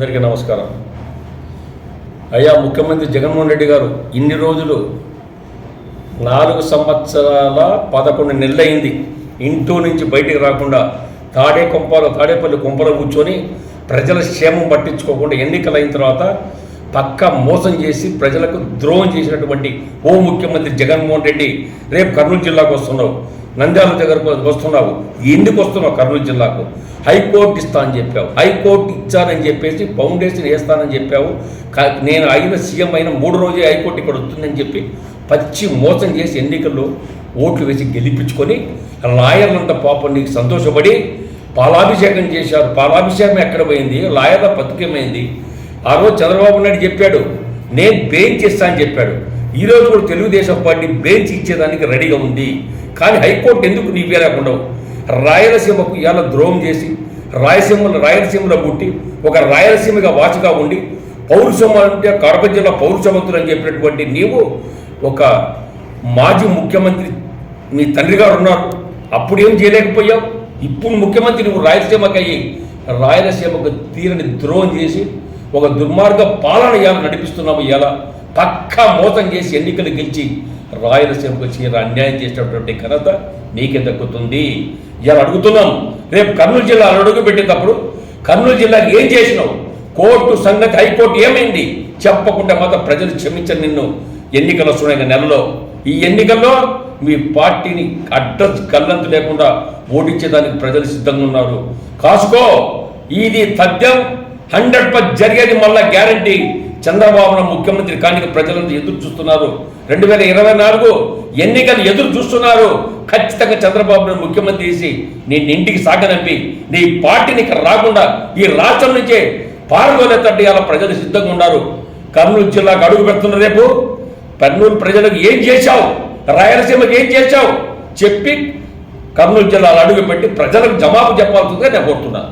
అందరికీ నమస్కారం. అయ్యా ముఖ్యమంత్రి జగన్మోహన్ రెడ్డి గారు ఇన్ని రోజులు 4 సంవత్సరాల 11 నెలలైంది ఇంట్లో నుంచి బయటికి రాకుండా తాడేపల్లి కుంపలో కూర్చొని ప్రజల క్షేమం పట్టించుకోకుండా ఎన్నికలు అయిన తర్వాత పక్కా మోసం చేసి ప్రజలకు ద్రోహం చేసినటువంటి ముఖ్యమంత్రి జగన్మోహన్ రెడ్డి రేపు కర్నూలు జిల్లాకు వస్తున్నావు, నంద్యాల దగ్గరకు వస్తున్నావు. ఎందుకు వస్తున్నావు కర్నూలు జిల్లాకు? హైకోర్టు ఇస్తా అని చెప్పావు, హైకోర్టు ఇచ్చానని చెప్పేసి ఫౌండేషన్ వేస్తానని చెప్పావు. నేను అయిన సీఎం అయిన 3 రోజే హైకోర్టు ఇక్కడ వస్తుందని చెప్పి పచ్చి మోసం చేసి ఎన్నికల్లో ఓట్లు వేసి గెలిపించుకొని లాయర్లంతా పాపం నీకు సంతోషపడి పాలాభిషేకం చేశారు. పాలాభిషేకం ఎక్కడ పోయింది? లాయర్ల పథకమైంది. ఆ రోజు చంద్రబాబు నాయుడు చెప్పాడు నేను బెంచ్ ఇస్తా అని చెప్పాడు. ఈరోజు కూడా తెలుగుదేశం పార్టీ బెంచ్ ఇచ్చేదానికి రెడీగా ఉంది. కానీ హైకోర్టు ఎందుకు నీవే లేకుండా రాయలసీమకు ఇలా ద్రోహం చేసి రాయలసీమలో పుట్టి ఒక రాయలసీమగా వాచిగా ఉండి పౌరుషం అంటే కడప జిల్లా పౌరుషవంతులు అని చెప్పినటువంటి నీవు ఒక మాజీ ముఖ్యమంత్రి మీ తండ్రి గారు ఉన్నారు, అప్పుడు ఏం చేయలేకపోయావు. ఇప్పుడు ముఖ్యమంత్రి నువ్వు రాయలసీమకు అయ్యి రాయలసీమకు తీరని ద్రోహం చేసి ఒక దుర్మార్గ పాలన ఇలా నడిపిస్తున్నాము. ఇలా పక్కా మోసం చేసి ఎన్నికలు గెలిచి రాయలసీమకు చీర అన్యాయం చేసినటువంటి ఘనత నీకే దక్కుతుంది. ఇలా అడుగుతున్నాం, రేపు కర్నూలు జిల్లా అడుగు పెట్టేటప్పుడు కర్నూలు జిల్లాకి ఏం చేసినావు? కోర్టు సంగతి హైకోర్టు ఏమైంది చెప్పకుండా మాత్రం ప్రజలు క్షమించని నిన్ను ఎన్నికలు వస్తున్నాయి నెలలో. ఈ ఎన్నికల్లో మీ పార్టీని అడ్రస్ గల్లంతు లేకుండా ఓడించేదానికి ప్రజలు సిద్ధంగా ఉన్నారు. కాసుకో, ఇది తథ్యం, 100% జరిగేది. మళ్ళా గ్యారంటీ. చంద్రబాబు ముఖ్యమంత్రి కానీ ప్రజలంతా ఎదురు చూస్తున్నారు. 2024 ఎన్నికలు ఎదురు చూస్తున్నారు. ఖచ్చితంగా చంద్రబాబు ముఖ్యమంత్రి చేసి నేను ఇంటికి సాగనంపి నీ పార్టీని ఇక్కడ రాకుండా ఈ రాష్ట్రం నుంచే పాల్గొనేటట్టు అలా ప్రజలు సిద్ధంగా ఉన్నారు. కర్నూలు జిల్లాకు అడుగు పెడుతున్న రేపు కర్నూలు ప్రజలకు ఏం చేశావు, రాయలసీమకు ఏం చేశావు చెప్పి కర్నూలు జిల్లాలో అడుగు పెట్టి ప్రజలకు జవాబు చెప్పాల్సిందిగా నేను కోరుతున్నాను.